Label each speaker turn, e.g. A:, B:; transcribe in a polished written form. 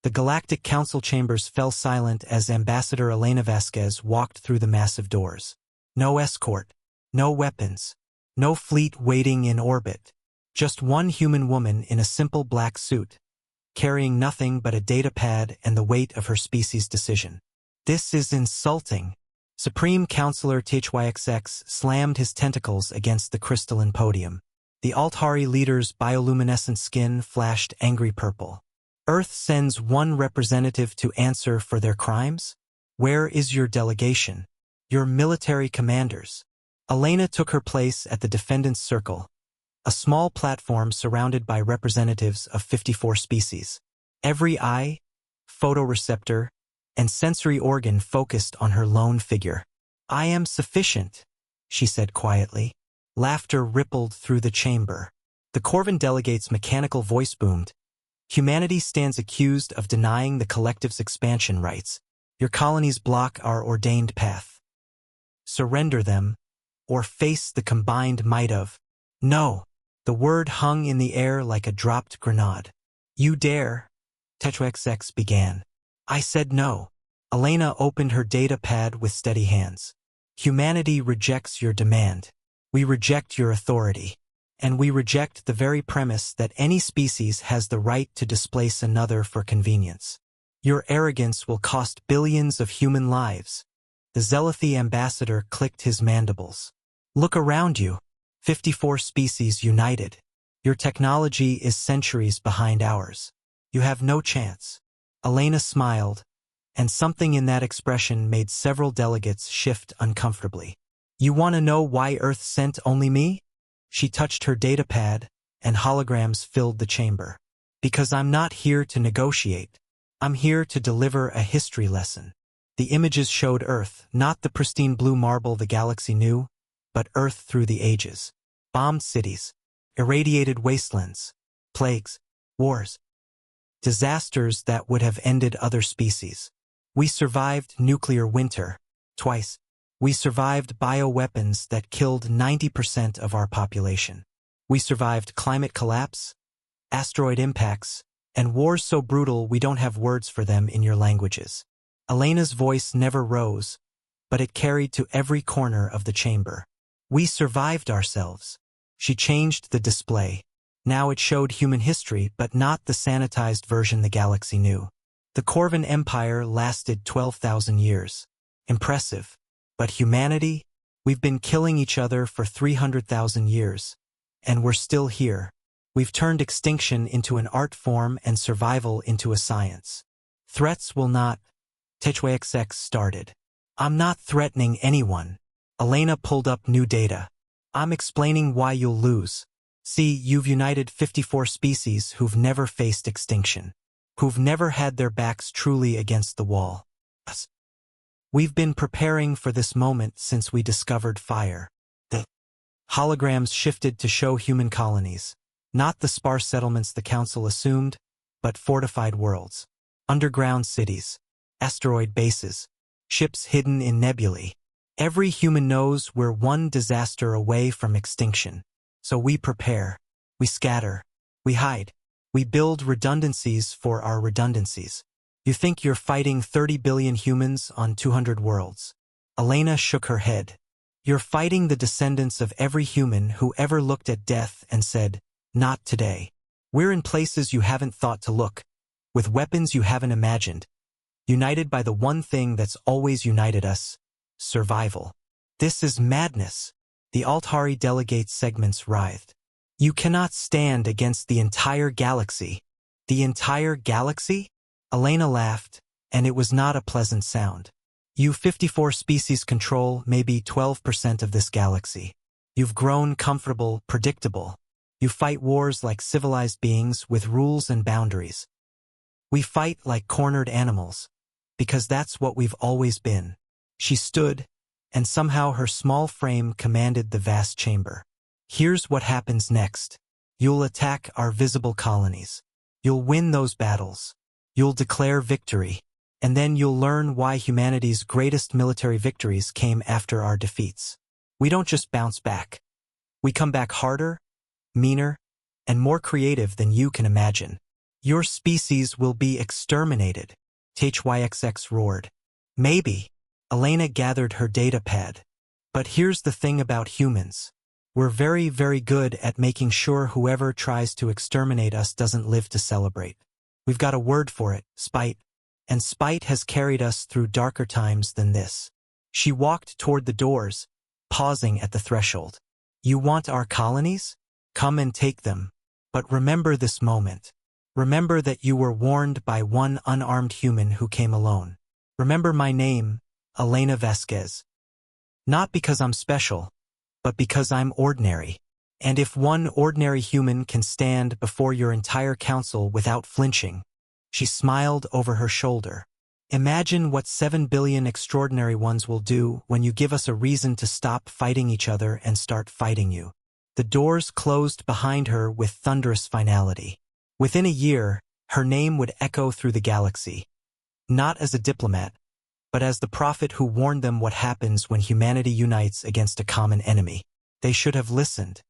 A: The Galactic Council chambers fell silent as Ambassador Elena Vasquez walked through the massive doors. No escort, no weapons, no fleet waiting in orbit. Just one human woman in a simple black suit, carrying nothing but a data pad and the weight of her species' decision. This is insulting. Supreme Counselor HYXX slammed his tentacles against the crystalline podium. The Altari leader's bioluminescent skin flashed angry purple. Earth sends one representative to answer for their crimes? Where is your delegation? Your military commanders? Elena took her place at the defendant's circle, a small platform surrounded by representatives of 54 species. Every eye, photoreceptor, and sensory organ focused on her lone figure. I am sufficient, she said quietly. Laughter rippled through the chamber. The Corvin delegate's mechanical voice boomed. Humanity stands accused of denying the collective's expansion rights. Your colonies block our ordained path. Surrender them, or face the combined might of. No. The word hung in the air like a dropped grenade. You dare? HYXX began. I said no. Elena opened her data pad with steady hands. Humanity rejects your demand. We reject your authority. And we reject the very premise that any species has the right to displace another for convenience. Your arrogance will cost billions of human lives. The Zealothy ambassador clicked his mandibles. Look around you. 54 species united. Your technology is centuries behind ours. You have no chance. Elena smiled, and something in that expression made several delegates shift uncomfortably. You want to know why Earth sent only me? She touched her data pad, and holograms filled the chamber. Because I'm not here to negotiate. I'm here to deliver a history lesson. The images showed Earth, not the pristine blue marble the galaxy knew, but Earth through the ages. Bombed cities, irradiated wastelands, plagues, wars, disasters that would have ended other species. We survived nuclear winter, twice. We survived bioweapons that killed 90% of our population. We survived climate collapse, asteroid impacts, and wars so brutal we don't have words for them in your languages. Elena's voice never rose, but it carried to every corner of the chamber. We survived ourselves. She changed the display. Now it showed human history, but not the sanitized version the galaxy knew. The Corvin Empire lasted 12,000 years. Impressive. But humanity? We've been killing each other for 300,000 years. And we're still here. We've turned extinction into an art form and survival into a science. Threats will not. HYXX started. I'm not threatening anyone. Elena pulled up new data. I'm explaining why you'll lose. See, you've united 54 species who've never faced extinction. Who've never had their backs truly against the wall. Us. We've been preparing for this moment since we discovered fire. The holograms shifted to show human colonies. Not the sparse settlements the Council assumed, but fortified worlds. Underground cities. Asteroid bases. Ships hidden in nebulae. Every human knows we're one disaster away from extinction. So we prepare. We scatter. We hide. We build redundancies for our redundancies. You think you're fighting 30 billion humans on 200 worlds. Elena shook her head. You're fighting the descendants of every human who ever looked at death and said, not today. We're in places you haven't thought to look, with weapons you haven't imagined, united by the one thing that's always united us, survival. This is madness. The Altari delegate segments writhed. You cannot stand against the entire galaxy. The entire galaxy? Elena laughed, and it was not a pleasant sound. You 54 species control maybe 12% of this galaxy. You've grown comfortable, predictable. You fight wars like civilized beings with rules and boundaries. We fight like cornered animals, because that's what we've always been. She stood, and somehow her small frame commanded the vast chamber. Here's what happens next. You'll attack our visible colonies. You'll win those battles. You'll declare victory. And then you'll learn why humanity's greatest military victories came after our defeats. We don't just bounce back. We come back harder, meaner, and more creative than you can imagine. Your species will be exterminated, HYXX roared. Maybe. Elena gathered her data pad. But here's the thing about humans. We're very, very good at making sure whoever tries to exterminate us doesn't live to celebrate. We've got a word for it, spite. And spite has carried us through darker times than this. She walked toward the doors, pausing at the threshold. You want our colonies? Come and take them. But remember this moment. Remember that you were warned by one unarmed human who came alone. Remember my name, Elena Vasquez. Not because I'm special, but because I'm ordinary. And if one ordinary human can stand before your entire council without flinching, she smiled over her shoulder. Imagine what 7 billion extraordinary ones will do when you give us a reason to stop fighting each other and start fighting you. The doors closed behind her with thunderous finality. Within a year, her name would echo through the galaxy. Not as a diplomat, but as the prophet who warned them what happens when humanity unites against a common enemy. They should have listened.